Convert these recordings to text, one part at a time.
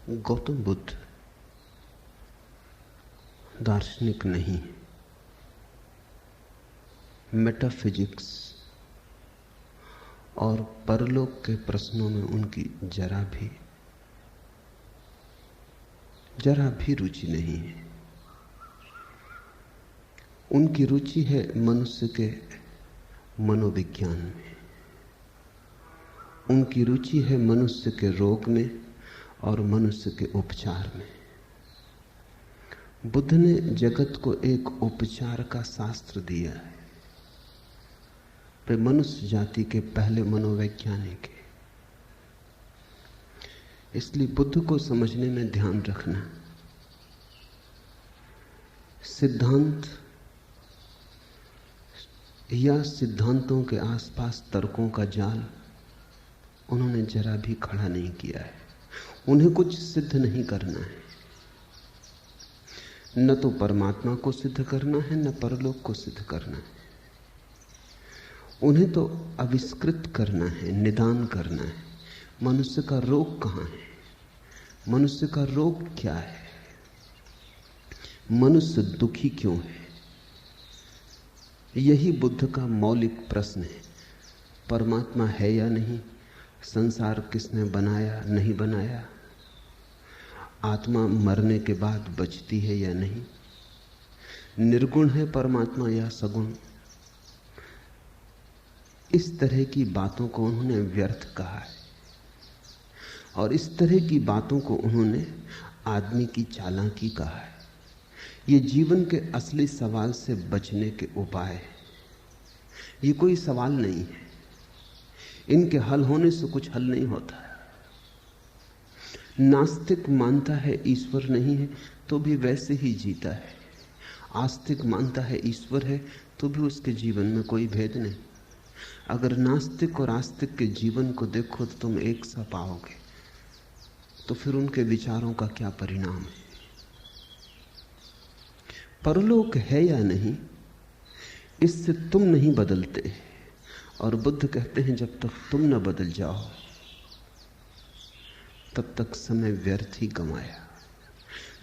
गौतम बुद्ध दार्शनिक नहीं, मेटाफिजिक्स और परलोक के प्रश्नों में उनकी जरा भी रुचि नहीं है। उनकी रुचि है मनुष्य के मनोविज्ञान में, उनकी रुचि है मनुष्य के रोग में और मनुष्य के उपचार में। बुद्ध ने जगत को एक उपचार का शास्त्र दिया है। वे मनुष्य जाति के पहले मनोवैज्ञानिक हैं। इसलिए बुद्ध को समझने में ध्यान रखना, सिद्धांत या सिद्धांतों के आसपास तर्कों का जाल उन्होंने जरा भी खड़ा नहीं किया है। उन्हें कुछ सिद्ध नहीं करना है, न तो परमात्मा को सिद्ध करना है, न परलोक को सिद्ध करना है। उन्हें तो आविष्कृत करना है, निदान करना है। मनुष्य का रोग कहाँ है, मनुष्य का रोग क्या है, मनुष्य दुखी क्यों है, यही बुद्ध का मौलिक प्रश्न है। परमात्मा है या नहीं, संसार किसने बनाया नहीं बनाया, आत्मा मरने के बाद बचती है या नहीं, निर्गुण है परमात्मा या सगुण। इस तरह की बातों को उन्होंने व्यर्थ कहा है और इस तरह की बातों को उन्होंने आदमी की चालाकी कहा है। ये जीवन के असली सवाल से बचने के उपाय हैं। ये कोई सवाल नहीं है, इनके हल होने से कुछ हल नहीं होता। नास्तिक मानता है ईश्वर नहीं है तो भी वैसे ही जीता है, आस्तिक मानता है ईश्वर है तो भी उसके जीवन में कोई भेद नहीं। अगर नास्तिक और आस्तिक के जीवन को देखो तो तुम एक सा पाओगे, तो फिर उनके विचारों का क्या परिणाम है। परलोक है या नहीं, इससे तुम नहीं बदलते। और बुद्ध कहते हैं जब तक तुम न बदल जाओ तब तक समय व्यर्थ ही गंवाया।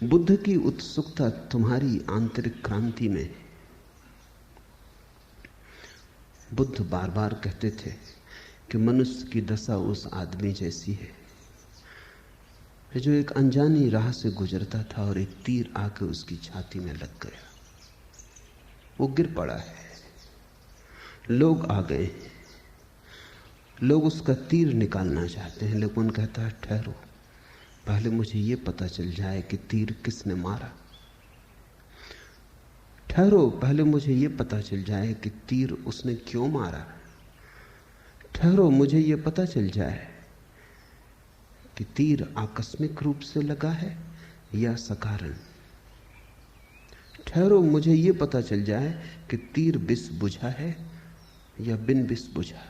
बुद्ध की उत्सुकता तुम्हारी आंतरिक क्रांति में है। बुद्ध बार बार कहते थे कि मनुष्य की दशा उस आदमी जैसी है जो एक अनजानी राह से गुजरता था और एक तीर आके उसकी छाती में लग गया। वो गिर पड़ा है, लोग आ गए, लोग उसका तीर निकालना चाहते हैं, लेकिन कहता है ठहरो, पहले मुझे ये पता चल जाए कि तीर किसने मारा। ठहरो, पहले मुझे ये पता चल जाए कि तीर उसने क्यों मारा। ठहरो, मुझे ये पता चल जाए कि तीर आकस्मिक रूप से लगा है या सकारण। ठहरो, मुझे ये पता चल जाए कि तीर विष बुझा है या बिन विष बुझा।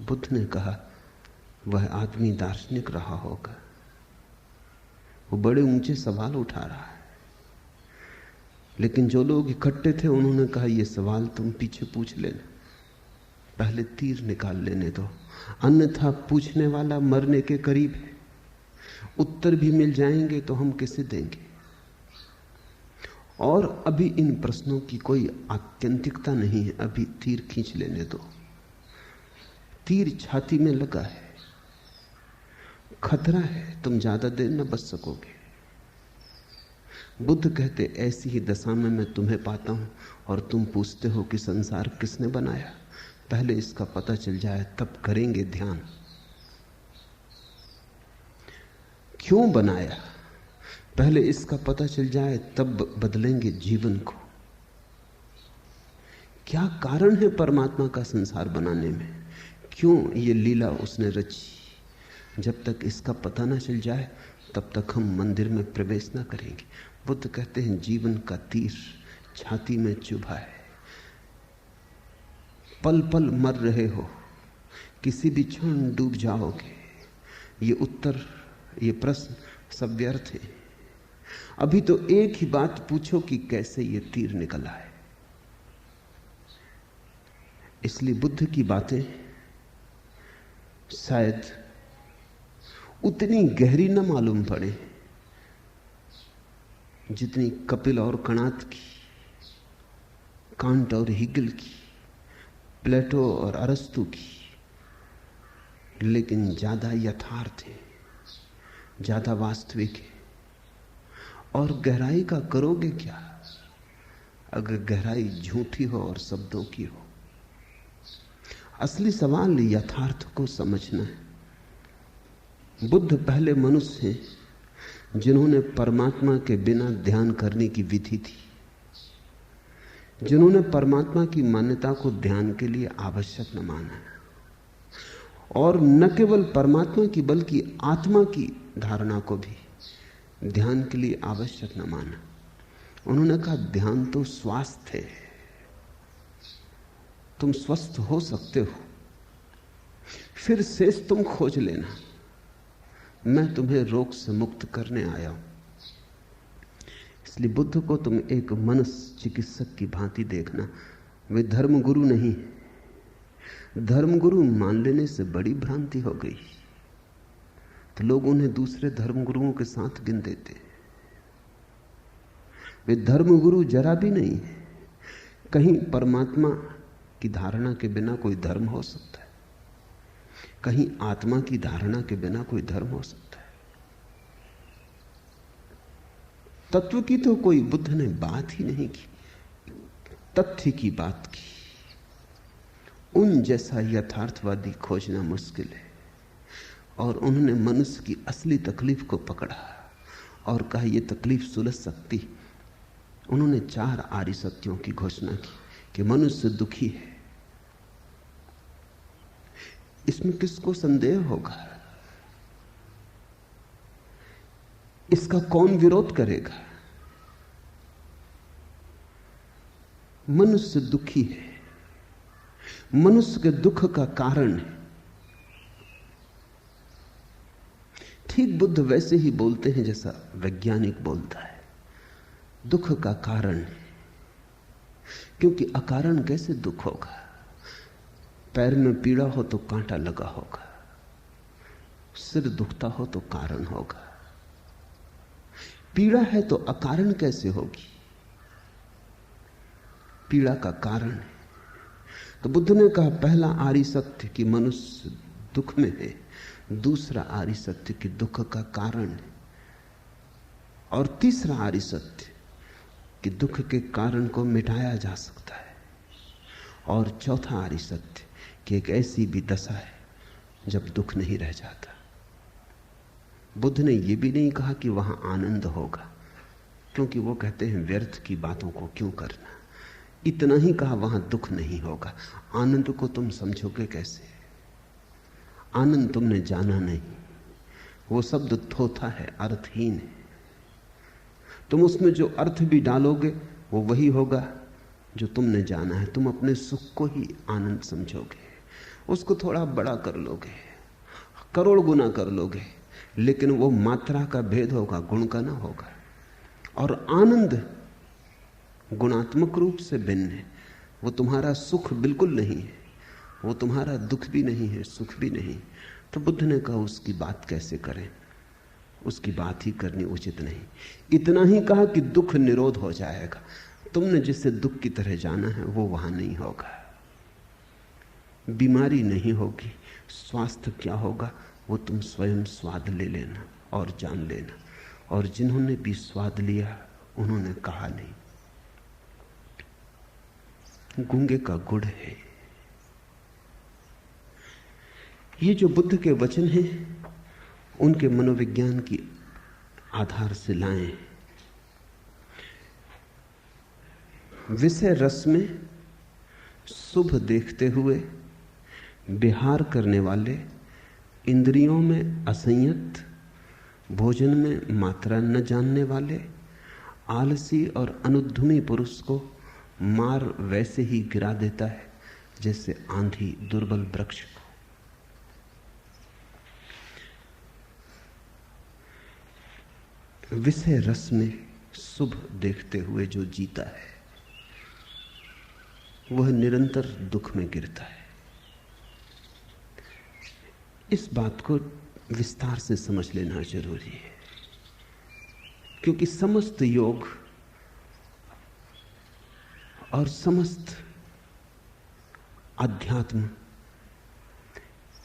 बुद्ध ने कहा वह आदमी दार्शनिक रहा होगा, वो बड़े ऊंचे सवाल उठा रहा है। लेकिन जो लोग इकट्ठे थे उन्होंने कहा ये सवाल तुम पीछे पूछ लेना, पहले तीर निकाल लेने दो, अन्यथा पूछने वाला मरने के करीब है। उत्तर भी मिल जाएंगे तो हम किसे देंगे। और अभी इन प्रश्नों की कोई आत्यंतिकता नहीं है, अभी तीर खींच लेने दो। तीर छाती में लगा है, खतरा है, तुम ज्यादा देर न बच सकोगे। बुद्ध कहते ऐसी ही दशा में मैं तुम्हें पाता हूं और तुम पूछते हो कि संसार किसने बनाया। पहले इसका पता चल जाए तब करेंगे ध्यान। क्यों बनाया, पहले इसका पता चल जाए तब बदलेंगे जीवन को। क्या कारण है परमात्मा का संसार बनाने में, क्यों ये लीला उसने रची। जब तक इसका पता ना चल जाए तब तक हम मंदिर में प्रवेश ना करेंगे। बुद्ध कहते हैं जीवन का तीर छाती में चुभा है, पल पल मर रहे हो, किसी भी क्षण डूब जाओगे। ये उत्तर, ये प्रश्न सब व्यर्थ है। अभी तो एक ही बात पूछो कि कैसे ये तीर निकला है। इसलिए बुद्ध की बातें शायद उतनी गहरी न मालूम पड़े जितनी कपिल और कणाद की, कांट और हिगल की, प्लेटो और अरस्तु की, लेकिन ज्यादा यथार्थ है, ज्यादा वास्तविक है। और गहराई का करोगे क्या अगर गहराई झूठी हो और शब्दों की हो? असली सवाल यथार्थ को समझना है। बुद्ध पहले मनुष्य हैं जिन्होंने परमात्मा के बिना ध्यान करने की विधि थी, जिन्होंने परमात्मा की मान्यता को ध्यान के लिए आवश्यक न माना, और न केवल परमात्मा की बल्कि आत्मा की धारणा को भी ध्यान के लिए आवश्यक न माना। उन्होंने कहा ध्यान तो स्वास्थ्य है, तुम स्वस्थ हो सकते हो, फिर शेष तुम खोज लेना, मैं तुम्हें रोग से मुक्त करने आया हूं। इसलिए बुद्ध को तुम एक मनस चिकित्सक की भांति देखना। वे धर्मगुरु नहीं। धर्मगुरु मान लेने से बड़ी भ्रांति हो गई, तो लोग उन्हें दूसरे धर्मगुरुओं के साथ गिन देते। वे धर्मगुरु जरा भी नहीं। कहीं परमात्मा की धारणा के बिना कोई धर्म हो सकता है, कहीं आत्मा की धारणा के बिना कोई धर्म हो सकता है। तत्व की तो कोई बुद्ध ने बात ही नहीं की, तथ्य की बात की। उन जैसा यथार्थवादी खोजना मुश्किल है। और उन्होंने मनुष्य की असली तकलीफ को पकड़ा और कहा यह तकलीफ सुलझ सकती। उन्होंने 4 आर्य सत्यों की घोषणा की कि मनुष्य दुखी है। इसमें किसको संदेह होगा? इसका कौन विरोध करेगा? मनुष्य दुखी है, मनुष्य के दुख का कारण है। ठीक बुद्ध वैसे ही बोलते हैं जैसा वैज्ञानिक बोलता है, दुख का कारण है। क्योंकि अकारण कैसे दुख होगा? पैर में पीड़ा हो तो कांटा लगा होगा, सिर दुखता हो तो कारण होगा। पीड़ा है तो अकारण कैसे होगी? पीड़ा का कारण है। तो बुद्ध ने कहा पहला आर्य सत्य कि मनुष्य दुख में है, दूसरा आर्य सत्य कि दुख का कारण है, और तीसरा आर्य सत्य कि दुख के कारण को मिटाया जा सकता है, और चौथा आर्य सत्य कि एक ऐसी भी दशा है जब दुख नहीं रह जाता। बुद्ध ने यह भी नहीं कहा कि वहां आनंद होगा, क्योंकि वो कहते हैं व्यर्थ की बातों को क्यों करना। इतना ही कहा वहां दुख नहीं होगा। आनंद को तुम समझोगे कैसे? आनंद तुमने जाना नहीं। वो शब्द थोथा है, अर्थहीन है। तुम उसमें जो अर्थ भी डालोगे वो वही होगा जो तुमने जाना है। तुम अपने सुख को ही आनंद समझोगे, उसको थोड़ा बड़ा कर लोगे, करोड़ गुना कर लोगे, लेकिन वो मात्रा का भेद होगा, गुण का ना होगा। और आनंद गुणात्मक रूप से भिन्न है। वो तुम्हारा सुख बिल्कुल नहीं है, वो तुम्हारा दुख भी नहीं है, सुख भी नहीं। तो बुद्ध ने कहा उसकी बात कैसे करें, उसकी बात ही करनी उचित नहीं। इतना ही कहा कि दुख निरोध हो जाएगा। तुमने जिसे दुख की तरह जाना है वो वहां नहीं होगा। बीमारी नहीं होगी, स्वास्थ्य क्या होगा वो तुम स्वयं स्वाद ले लेना और जान लेना। और जिन्होंने भी स्वाद लिया उन्होंने कहा नहीं। गूंगे का गुड़ है। ये जो बुद्ध के वचन हैं उनके मनोविज्ञान की आधार से लाएं। विषय रस में शुभ देखते हुए विहार करने वाले, इंद्रियों में असंयत, भोजन में मात्रा न जानने वाले, आलसी और अनुद्यमी पुरुष को मार वैसे ही गिरा देता है जैसे आंधी दुर्बल वृक्ष को। विषय रस में शुभ देखते हुए जो जीता है वह निरंतर दुख में गिरता है। इस बात को विस्तार से समझ लेना जरूरी है, क्योंकि समस्त योग और समस्त अध्यात्म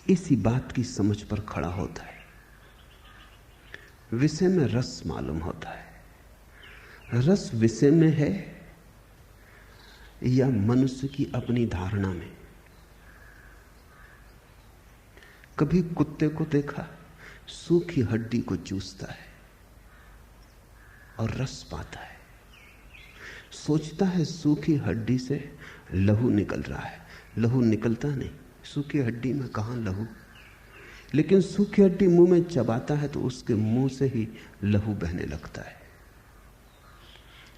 इसी बात की समझ पर खड़ा होता है। विषय में रस मालूम होता है, रस विषय में है या मनुष्य की अपनी धारणा में। कभी कुत्ते को देखा, सूखी हड्डी को चूसता है और रस पाता है, सोचता है सूखी हड्डी से लहू निकल रहा है। लहू निकलता नहीं, सूखी हड्डी में कहां लहू। लेकिन सूखी हड्डी मुंह में चबाता है तो उसके मुंह से ही लहू बहने लगता है।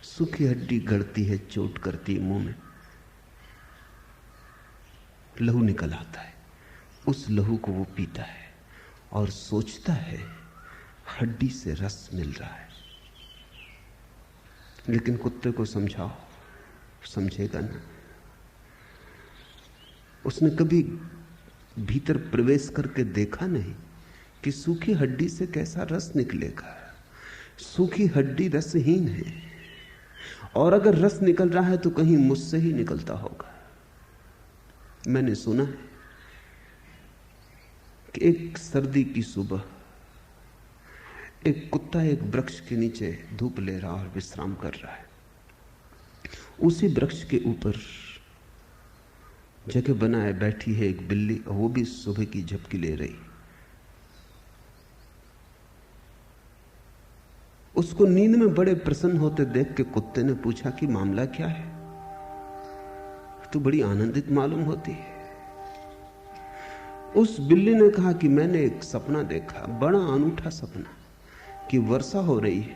सूखी हड्डी गड़ती है, चोट करती है मुंह में, लहू निकल आता है। उस लहू को वो पीता है और सोचता है हड्डी से रस मिल रहा है। लेकिन कुत्ते को समझाओ, समझेगा ना। उसने कभी भीतर प्रवेश करके देखा नहीं कि सूखी हड्डी से कैसा रस निकलेगा। सूखी हड्डी रसहीन है, और अगर रस निकल रहा है तो कहीं मुझसे ही निकलता होगा। मैंने सुना है कि एक सर्दी की सुबह एक कुत्ता एक वृक्ष के नीचे धूप ले रहा और विश्राम कर रहा है। उसी वृक्ष के ऊपर जगह बनाए बैठी है एक बिल्ली, और वो भी सुबह की झपकी ले रही। उसको नींद में बड़े प्रसन्न होते देख के कुत्ते ने पूछा कि मामला क्या है, तू बड़ी आनंदित मालूम होती है। उस बिल्ली ने कहा कि मैंने एक सपना देखा, बड़ा अनूठा सपना, कि वर्षा हो रही है,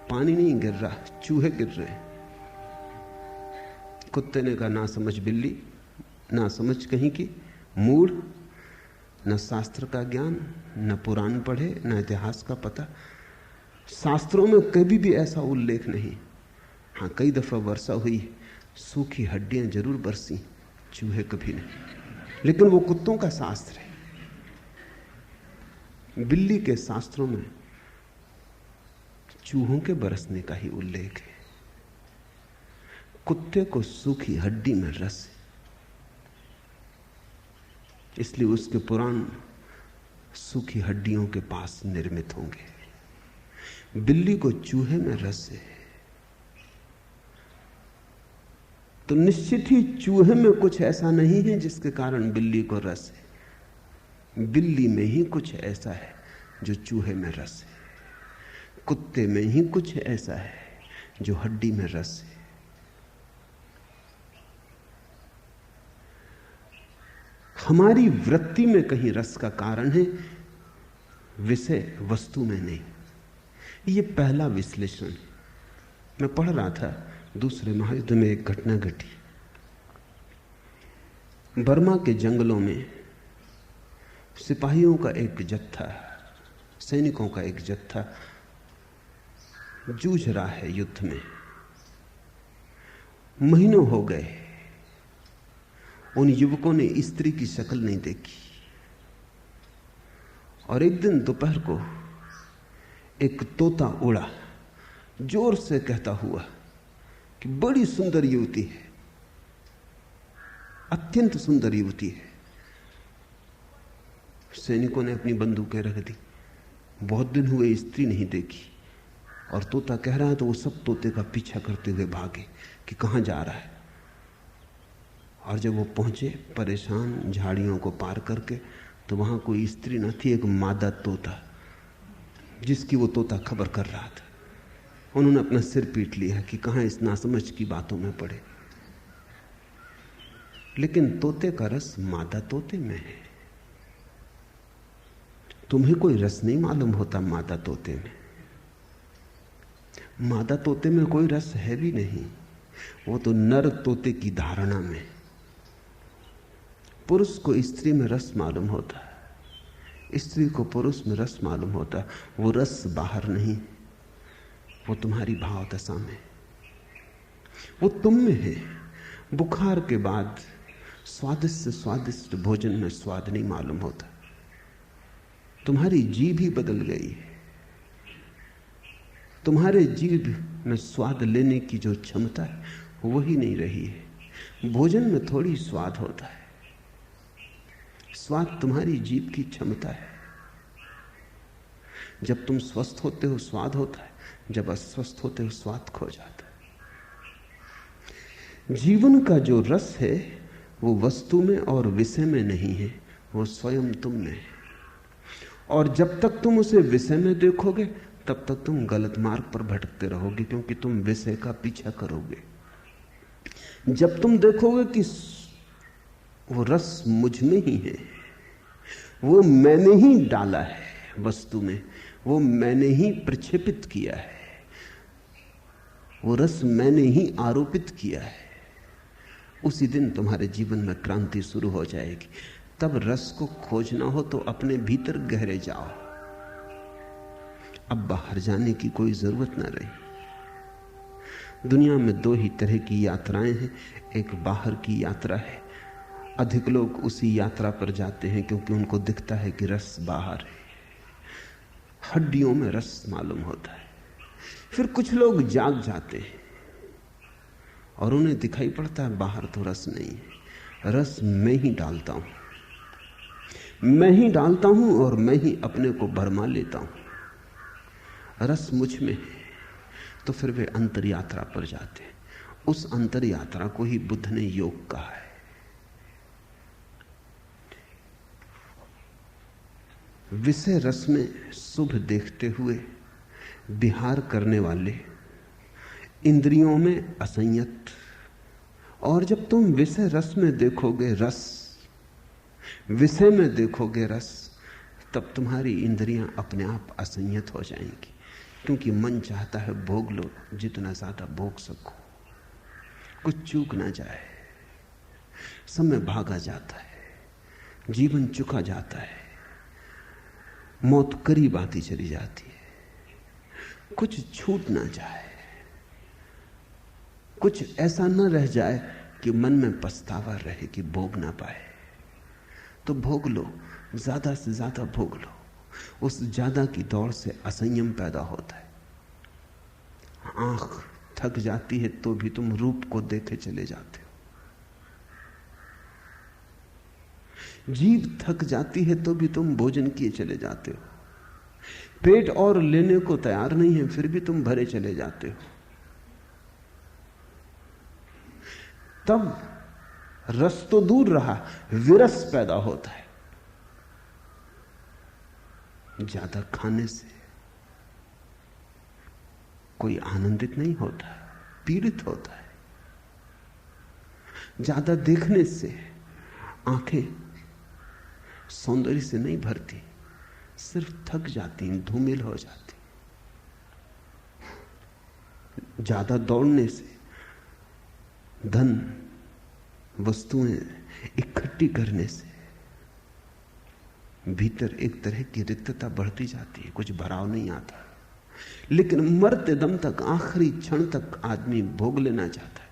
पानी नहीं गिर रहा, चूहे गिर रहे हैं। कुत्ते ने कहा, ना समझ बिल्ली, ना समझ कहीं की, मूढ़, न शास्त्र का ज्ञान, न पुराण पढ़े, न इतिहास का पता। शास्त्रों में कभी भी ऐसा उल्लेख नहीं। हाँ, कई दफा वर्षा हुई, सूखी हड्डियां जरूर बरसी, चूहे कभी नहीं। लेकिन वो कुत्तों का शास्त्र है। बिल्ली के शास्त्रों में चूहों के बरसने का ही उल्लेख है। कुत्ते को सूखी हड्डी में रस है, इसलिए उसके पुराण सूखी हड्डियों के पास निर्मित होंगे। बिल्ली को चूहे में रस है, तो निश्चित ही चूहे में कुछ ऐसा नहीं है जिसके कारण बिल्ली को रस है। बिल्ली में ही कुछ ऐसा है जो चूहे में रस है। कुत्ते में ही कुछ ऐसा है जो हड्डी में रस है। हमारी वृत्ति में कहीं रस का कारण है, विषय वस्तु में नहीं। ये पहला विश्लेषण। मैं पढ़ रहा था, दूसरे महायुद्ध में एक घटना घटी। बर्मा के जंगलों में सिपाहियों का एक जत्था, सैनिकों का एक जत्था जूझ रहा है युद्ध में। महीनों हो गए, उन युवकों ने स्त्री की शक्ल नहीं देखी। और एक दिन दोपहर को एक तोता उड़ा, जोर से कहता हुआ कि बड़ी सुंदर युवती है, अत्यंत सुंदर युवती है। सैनिकों ने अपनी बंदूकें रख दी। बहुत दिन हुए स्त्री नहीं देखी, और तोता कह रहा है तो वो सब तोते का पीछा करते हुए भागे कि कहां जा रहा है। और जब वो पहुंचे परेशान झाड़ियों को पार करके, तो वहां कोई स्त्री न थी, एक मादा तोता जिसकी वो तोता खबर कर रहा था। उन्होंने अपना सिर पीट लिया कि कहां इस नासमझ की बातों में पड़े। लेकिन तोते का रस मादा तोते में है। तुम्हें कोई रस नहीं मालूम होता मादा तोते में। मादा तोते में कोई रस है भी नहीं, वो तो नर तोते की धारणा में। पुरुष को स्त्री में रस मालूम होता है, स्त्री को पुरुष में रस मालूम होता है। वो रस बाहर नहीं, वो तुम्हारी भाव दशा में, वो तुम में है। बुखार के बाद स्वादिष्ट से स्वादिष्ट भोजन में स्वाद नहीं मालूम होता, तुम्हारी जीभ ही बदल गई है। तुम्हारे जीभ में स्वाद लेने की जो क्षमता है वही नहीं रही है। भोजन में थोड़ी स्वाद होता है, स्वाद तुम्हारी जीभ की क्षमता है। जब तुम स्वस्थ होते हो स्वाद होता है, जब अस्वस्थ होते हो स्वाद खो जाता है। जीवन का जो रस है वो वस्तु में और विषय में नहीं है, वो स्वयं तुम में है। और जब तक तुम उसे विषय में देखोगे तब तक तुम गलत मार्ग पर भटकते रहोगे, क्योंकि तुम विषय का पीछा करोगे। जब तुम देखोगे कि वो रस मुझ में ही है, वो मैंने ही डाला है वस्तु में, वो मैंने ही प्रक्षेपित किया है, वो रस मैंने ही आरोपित किया है, उसी दिन तुम्हारे जीवन में क्रांति शुरू हो जाएगी। तब रस को खोजना हो तो अपने भीतर गहरे जाओ। अब बाहर जाने की कोई जरूरत ना रही। दुनिया में दो ही तरह की यात्राएं हैं, एक बाहर की यात्रा है। अधिक लोग उसी यात्रा पर जाते हैं क्योंकि उनको दिखता है कि रस बाहर है, हड्डियों में रस मालूम होता है। फिर कुछ लोग जाग जाते हैं और उन्हें दिखाई पड़ता है बाहर तो रस नहीं है, रस मैं ही डालता हूं, मैं ही डालता हूं और मैं ही अपने को भरमा लेता हूं, रस मुझ में है। तो फिर वे अंतर यात्रा पर जाते हैं। उस अंतर यात्रा को ही बुद्ध ने योग कहा है। विषय रस में शुभ देखते हुए विहार करने वाले इंद्रियों में असंयत, और जब तुम विषय रस में देखोगे रस, विषय में देखोगे रस, तब तुम्हारी इंद्रियां अपने आप असंयत हो जाएंगी। क्योंकि मन चाहता है भोग लो, जितना ज्यादा भोग सको, कुछ चूक ना जाए। समय भागा जाता है, जीवन चुका जाता है, मौत करीब आती चली जाती है, कुछ छूट ना जाए, कुछ ऐसा न रह जाए कि मन में पछतावा रहे कि भोग ना पाए। तो भोग लो, ज्यादा से ज्यादा भोग लो। उस ज्यादा की दौड़ से असंयम पैदा होता है। आंख थक जाती है तो भी तुम रूप को देखे चले जाते हो, जीभ थक जाती है तो भी तुम भोजन किए चले जाते हो, पेट और लेने को तैयार नहीं है फिर भी तुम भरे चले जाते हो। तब रस तो दूर रहा, विरस पैदा होता है। ज्यादा खाने से कोई आनंदित नहीं होता, पीड़ित होता है। ज्यादा देखने से आंखें सौंदर्य से नहीं भरती, सिर्फ थक जाती, धूमिल हो जाती। ज्यादा दौड़ने से, धन वस्तुएं इकट्ठी करने से भीतर एक तरह की रिक्तता बढ़ती जाती है, कुछ भराव नहीं आता। लेकिन मरते दम तक, आखिरी क्षण तक आदमी भोग लेना चाहता है।